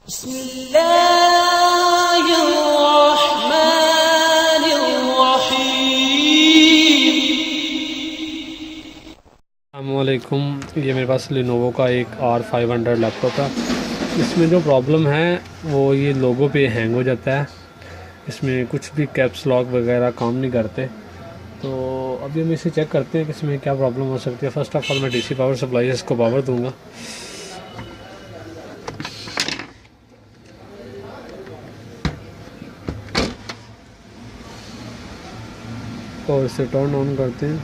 अस्सलामुअलैकुम। ये मेरे पास लिनोवो का एक R500 लैपटॉप है। इसमें जो प्रॉब्लम है वो ये लोगो पे हैंग हो जाता है। इसमें कुछ भी कैप्स लॉक वगैरह काम नहीं करते। तो अभी हम इसे चेक करते हैं कि इसमें क्या प्रॉब्लम हो सकती है। फ़र्स्ट ऑफ ऑल मैं डीसी पावर सप्लाई है, इसको पावर दूंगा और इसे टर्न ऑन करते हैं।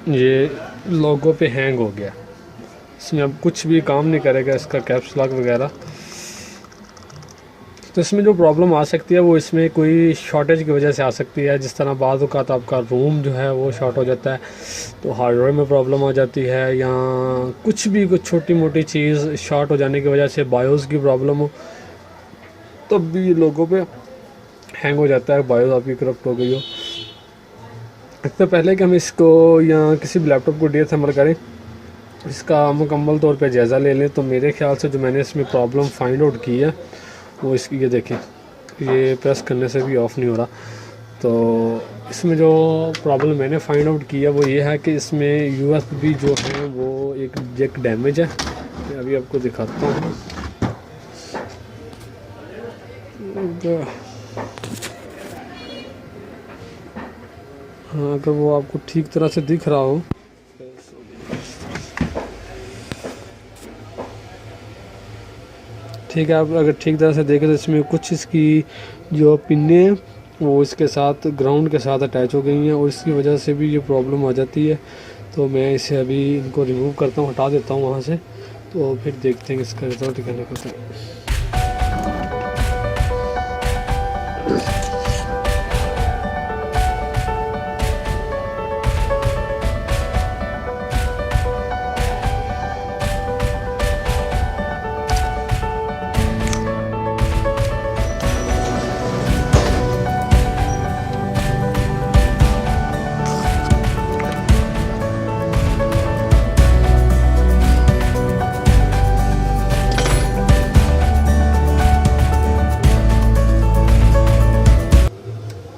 ये लोगो पे हैंग हो गया। इसमें अब कुछ भी काम नहीं करेगा इसका कैप्स लॉक वगैरह। तो इसमें जो प्रॉब्लम आ सकती है वो इसमें कोई शॉर्टेज की वजह से आ सकती है। जिस तरह बाद औक़ात आपका रूम जो है वो शॉर्ट हो जाता है तो हार्डवेयर में प्रॉब्लम आ जाती है, या कुछ भी कुछ छोटी मोटी चीज़ शॉर्ट हो जाने की वजह से बायोस की प्रॉब्लम हो तब भी लोगों पे हैंग हो जाता है, बायोस आपकी करप्ट हो गई हो। इससे पहले कि हम इसको या किसी भी लैपटॉप को डीएसएमएल करें, इसका मुकम्मल तौर पे जायज़ा ले लें। तो मेरे ख्याल से जो मैंने इसमें प्रॉब्लम फाइंड आउट की है वो इसकी, ये देखें, ये प्रेस करने से भी ऑफ़ नहीं हो रहा। तो इसमें जो प्रॉब्लम मैंने फाइंड आउट की है वो ये है कि इसमें यूएसबी जो है वो एक डैमेज है। मैं अभी आपको दिखाता हूँ। हाँ, अगर वो आपको ठीक तरह से दिख रहा हो, ठीक है, आप अगर ठीक तरह से देखें तो इसमें कुछ इसकी जो पिने हैं वो इसके साथ ग्राउंड के साथ अटैच हो गई हैं और इसकी वजह से भी ये प्रॉब्लम आ जाती है। तो मैं इसे अभी इनको रिमूव करता हूँ, हटा देता हूँ वहाँ से। तो फिर देखते हैं इसका रिजल्ट क्या निकलता है।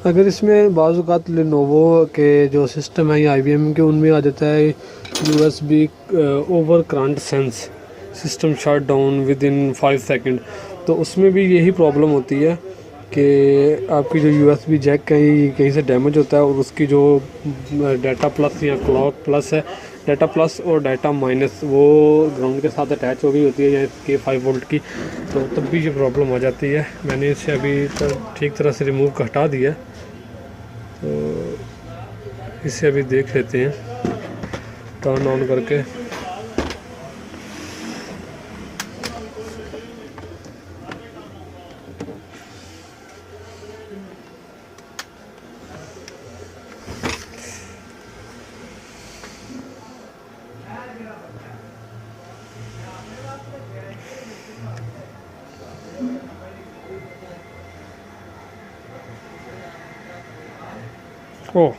अगर इसमें बाज़ औक़ात लेनोवो के जो सिस्टम है या IBM के, उनमें आ जाता है USB over current sense system shut down with in 5 second. तो उसमें भी यही प्रॉब्लम होती है कि आपकी जो USB जैक कहीं से डैमेज होता है और उसकी जो डाटा प्लस या क्लॉक प्लस है, डाटा प्लस और डाटा माइनस, वो ग्राउंड के साथ अटैच हो गई होती है या इसके 5 वोल्ट की। तो तब भी ये प्रॉब्लम आ जाती है। मैंने इसे अभी ठीक तरह से रिमूव हटा दिया। तो इसे अभी देख लेते हैं टर्न ऑन करके। ओह,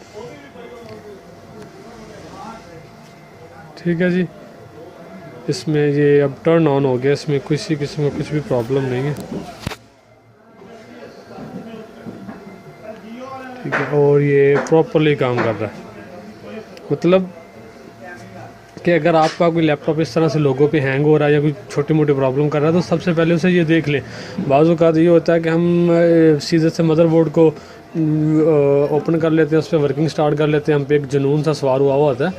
ठीक है जी, इसमें ये अब टर्न ऑन हो गया। इसमें किसी किस्म का कुछ भी प्रॉब्लम नहीं है, ठीक है। और ये प्रॉपरली काम कर रहा है। मतलब कि अगर आपका कोई लैपटॉप इस तरह से लोगों पे हैंग हो रहा है या कोई छोटी मोटी प्रॉब्लम कर रहा है तो सबसे पहले उसे ये देख लें। बाज़ औक़ात ये होता है कि हम सीधे से मदरबोर्ड को ओपन कर लेते हैं, उस पर वर्किंग स्टार्ट कर लेते हैं, हम पे एक जुनून सा सवार हुआ होता है।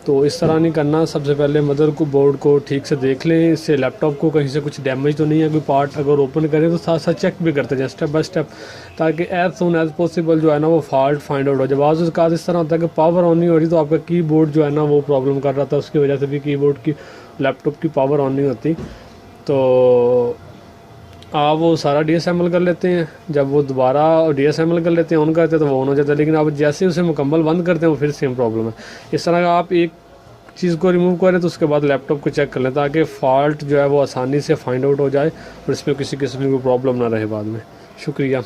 तो इस तरह नहीं करना। सबसे पहले मदर को बोर्ड को ठीक से देख लें, इससे लैपटॉप को कहीं से कुछ डैमेज तो नहीं है। कोई पार्ट अगर ओपन करें तो साथ साथ चेक भी करते जाए स्टेप बाय स्टेप, ताकि एज सुन एज पॉसिबल जो है ना वो फॉल्ट फाइंड आउट हो जाए। बाज़ औक़ात इस तरह होता है कि पावर ऑन नहीं हो रही तो आपका कीबोर्ड जो है ना वो प्रॉब्लम कर रहा था, उसकी वजह से भी कीबोर्ड की लैपटॉप की पावर ऑन नहीं होती। तो आप वो सारा डीएसएमएल कर लेते हैं। जब वो दोबारा डीएसएमएल कर लेते हैं, ऑन करते हैं तो वो ऑन हो जाता है। लेकिन आप जैसे ही उसे मुकम्मल बंद करते हैं वो फिर सेम प्रॉब्लम है। इस तरह का आप एक चीज़ को रिमूव करें तो उसके बाद लैपटॉप को चेक कर लें, ताकि फ़ॉल्ट जो है वो आसानी से फाइंड आउट हो जाए और इसमें किसी किस्म की प्रॉब्लम ना रहे बाद में। शुक्रिया।